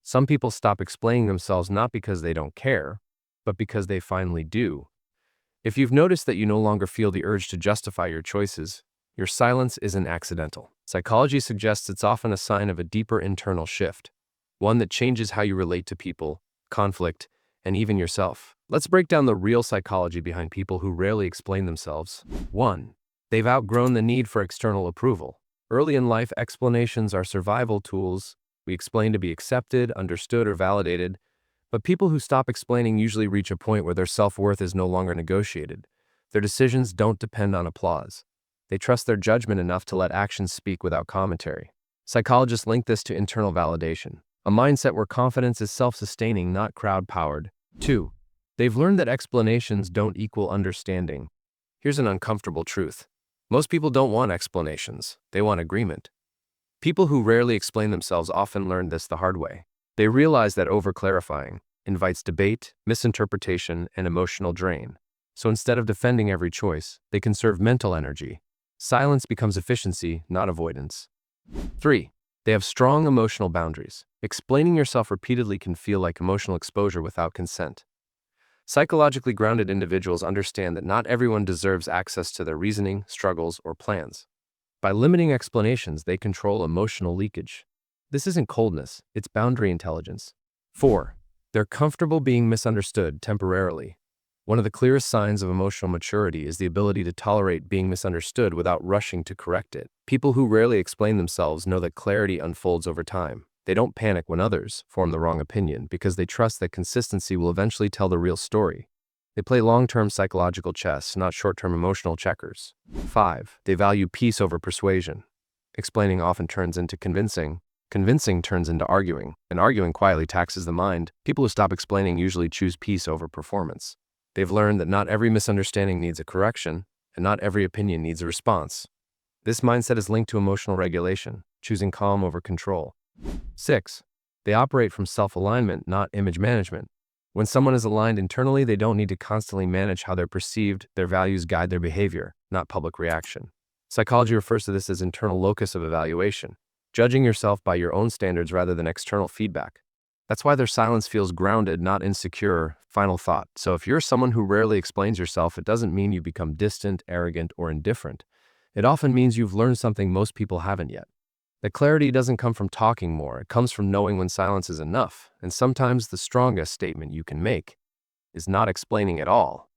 Some people stop explaining themselves not because they don't care, but because they finally do. If you've noticed that you no longer feel the urge to justify your choices, your silence isn't accidental. Psychology suggests it's often a sign of a deeper internal shift, one that changes how you relate to people, conflict, and even yourself. Let's break down the real psychology behind people who rarely explain themselves. 1. They've outgrown the need for external approval. Early in life, explanations are survival tools. We explain to be accepted, understood, or validated. But people who stop explaining usually reach a point where their self-worth is no longer negotiated. Their decisions don't depend on applause. They trust their judgment enough to let actions speak without commentary. Psychologists link this to internal validation, a mindset where confidence is self-sustaining, not crowd-powered. 2. They've learned that explanations don't equal understanding. Here's an uncomfortable truth. Most people don't want explanations. They want agreement. People who rarely explain themselves often learn this the hard way. They realize that over-clarifying invites debate, misinterpretation, and emotional drain. So instead of defending every choice, they conserve mental energy. Silence becomes efficiency, not avoidance. 3. They have strong emotional boundaries. Explaining yourself repeatedly can feel like emotional exposure without consent. Psychologically grounded individuals understand that not everyone deserves access to their reasoning, struggles, or plans. By limiting explanations, they control emotional leakage. This isn't coldness, it's boundary intelligence. 4. They're comfortable being misunderstood temporarily. One of the clearest signs of emotional maturity is the ability to tolerate being misunderstood without rushing to correct it. People who rarely explain themselves know that clarity unfolds over time. They don't panic when others form the wrong opinion because they trust that consistency will eventually tell the real story. They play long-term psychological chess, not short-term emotional checkers. 5. They value peace over persuasion. Explaining often turns into convincing. Convincing turns into arguing, and arguing quietly taxes the mind. People who stop explaining usually choose peace over performance. They've learned that not every misunderstanding needs a correction, and not every opinion needs a response. This mindset is linked to emotional regulation, choosing calm over control. 6. They operate from self-alignment, not image management. When someone is aligned internally, they don't need to constantly manage how they're perceived. Their values guide their behavior, not public reaction. Psychology refers to this as internal locus of evaluation, judging yourself by your own standards rather than external feedback. That's why their silence feels grounded, not insecure. Final thought. So if you're someone who rarely explains yourself, it doesn't mean you become distant, arrogant, or indifferent. It often means you've learned something most people haven't yet. The clarity doesn't come from talking more. It comes from knowing when silence is enough. And sometimes the strongest statement you can make is not explaining at all.